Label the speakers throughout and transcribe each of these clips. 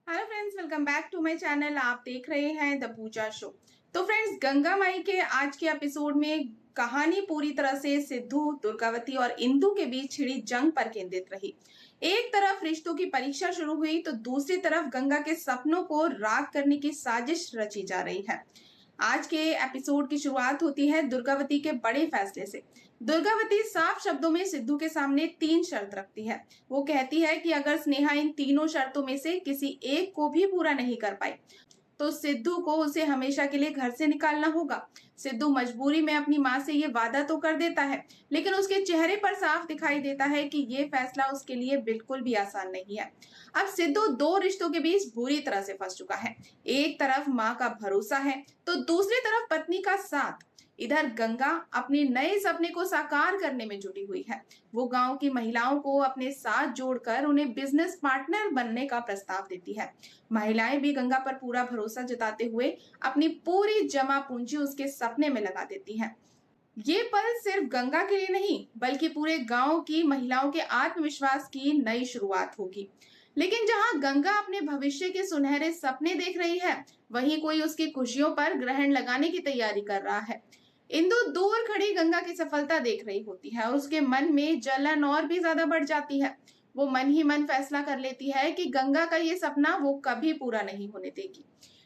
Speaker 1: Hello friends, welcome back to my channel. आप देख रहे हैं द पूजा शो। तो फ्रेंड्स, गंगा माई के आज के एपिसोड में कहानी पूरी तरह से सिद्धू, दुर्गावती और इंदु के बीच छिड़ी जंग पर केंद्रित रही। एक तरफ रिश्तों की परीक्षा शुरू हुई तो दूसरी तरफ गंगा के सपनों को राख करने की साजिश रची जा रही है। आज के एपिसोड की शुरुआत होती है दुर्गावती के बड़े फैसले से। दुर्गावती साफ शब्दों में सिद्धू के सामने 3 शर्त रखती है। वो कहती है कि अगर स्नेहा इन तीनों शर्तों में से किसी एक को भी पूरा नहीं कर पाई तो सिद्धू को उसे हमेशा के लिए घर से निकालना होगा। सिद्धू मजबूरी में अपनी माँ से ये वादा तो कर देता है, लेकिन उसके चेहरे पर साफ दिखाई देता है कि ये फैसला उसके लिए बिल्कुल भी आसान नहीं है। अब सिद्धू 2 रिश्तों के बीच बुरी तरह से फंस चुका है। एक तरफ माँ का भरोसा है तो दूसरी तरफ पत्नी का साथ। इधर गंगा अपने नए सपने को साकार करने में जुटी हुई है। वो गांव की महिलाओं को अपने साथ जोड़कर उन्हें बिजनेस पार्टनर बनने का प्रस्ताव देती है। महिलाएं भी गंगा पर पूरा भरोसा जताते हुए अपनी पूरी जमा पूंजी उसके सपने में लगा देती हैं। ये पल सिर्फ गंगा के लिए नहीं बल्कि पूरे गांव की महिलाओं के आत्मविश्वास की नई शुरुआत होगी। लेकिन जहां गंगा अपने भविष्य के सुनहरे सपने देख रही है, वहीं कोई उसकी खुशियों पर ग्रहण लगाने की तैयारी कर रहा है। इंदु दूर खड़ी गंगा की सफलता देख रही होती है और उसके मन में जलन और भी ज्यादा बढ़ जाती है। वो मन ही मन फैसला कर लेती है कि गंगा का ये सपना वो कभी पूरा नहीं होने देगी।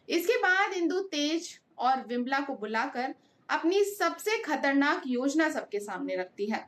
Speaker 1: इसके बाद इंदु तेज और विमला को बुलाकर अपनी सबसे खतरनाक योजना सबके सामने रखती है।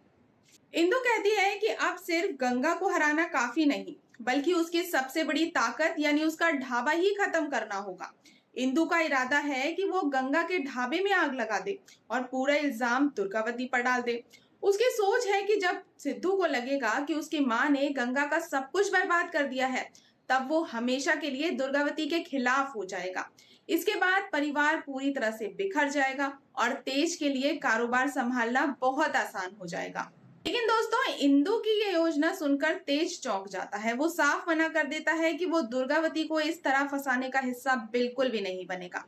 Speaker 1: इंदु कहती है कि अब सिर्फ गंगा को हराना काफी नहीं, बल्कि उसकी सबसे बड़ी ताकत यानी उसका ढाबा ही खत्म करना होगा। इंदु का इरादा है कि वो गंगा के ढाबे में आग लगा दे और पूरा इल्जाम दुर्गावती पर डाल दे। उसकी सोच है कि जब सिद्धू को लगेगा कि उसकी माँ ने गंगा का सब कुछ बर्बाद कर दिया है, तब वो हमेशा के लिए दुर्गावती के खिलाफ हो जाएगा। इसके बाद परिवार पूरी तरह से बिखर जाएगा और तेज के लिए कारोबार संभालना बहुत आसान हो जाएगा। लेकिन दोस्तों, इंदु की ये योजना सुनकर तेज चौंक जाता है। वो साफ मना कर देता है कि वो दुर्गावती को इस तरह फंसाने का हिस्सा बिल्कुल भी नहीं बनेगा।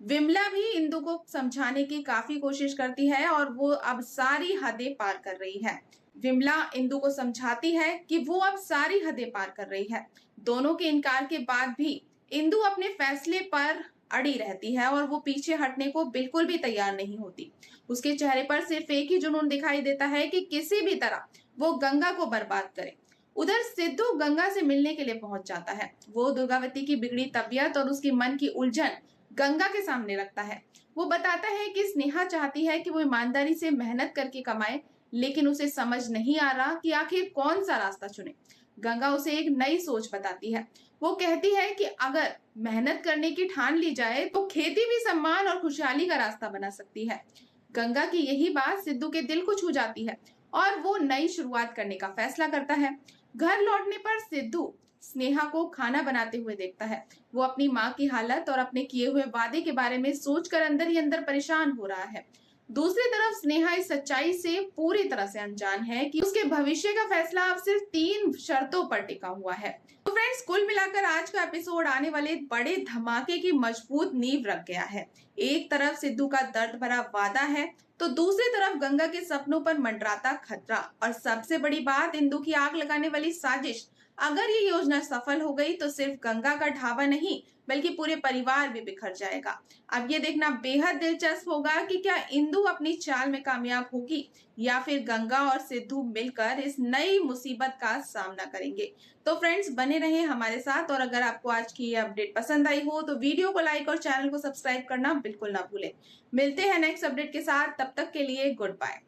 Speaker 1: विमला भी इंदु को समझाने की काफी कोशिश करती है और वो अब सारी हदें पार कर रही है। विमला इंदु को समझाती है कि वो अब सारी हदें पार कर रही है। दोनों के इनकार के बाद भी इंदु अपने फैसले पर अड़ी रहती है और वो पीछे हटने को बिल्कुल भी तैयार नहीं होती। उसके चेहरे पर सिर्फ एक ही जुनून दिखाई देता है कि किसी भी तरह वो गंगा को बर्बाद करे। उधर सिद्धू गंगा से मिलने के लिए पहुंच जाता है। वो दुर्गावती की बिगड़ी तबीयत और उसकी मन की उलझन गंगा के सामने रखता है। वो बताता है कि स्नेहा चाहती है कि वो ईमानदारी से मेहनत करके कमाए, लेकिन उसे समझ नहीं आ रहा कि आखिर कौन सा रास्ता चुने। गंगा उसे एक नई सोच बताती है। वो कहती है कि अगर मेहनत करने की ठान ली जाए तो खेती भी सम्मान और खुशहाली का रास्ता बना सकती है। गंगा की यही बात सिद्धू के दिल को छू जाती है और वो नई शुरुआत करने का फैसला करता है। घर लौटने पर सिद्धू स्नेहा को खाना बनाते हुए देखता है। वो अपनी माँ की हालत और अपने किए हुए वादे के बारे में सोचकर अंदर ही अंदर परेशान हो रहा है। दूसरी तरफ स्नेहा इस सच्चाई से पूरी तरह से अनजान है कि उसके भविष्य का फैसला अब सिर्फ 3 शर्तों पर टिका हुआ है। तो फ्रेंड्स, कुल मिलाकर आज का एपिसोड आने वाले बड़े धमाके की मजबूत नींव रख गया है। एक तरफ सिद्धू का दर्द भरा वादा है तो दूसरी तरफ गंगा के सपनों पर मंडराता खतरा और सबसे बड़ी बात इंदु की आग लगाने वाली साजिश। अगर ये योजना सफल हो गई तो सिर्फ गंगा का ढाबा नहीं बल्कि पूरे परिवार भी बिखर जाएगा। अब ये देखना बेहद दिलचस्प होगा कि क्या इंदु अपनी चाल में कामयाब होगी या फिर गंगा और सिद्धू मिलकर इस नई मुसीबत का सामना करेंगे। तो फ्रेंड्स, बने रहे हमारे साथ और अगर आपको आज की ये अपडेट पसंद आई हो तो वीडियो को लाइक और चैनल को सब्सक्राइब करना बिल्कुल ना भूलें। मिलते हैं नेक्स्ट अपडेट के साथ, तब तक के लिए गुड बाय।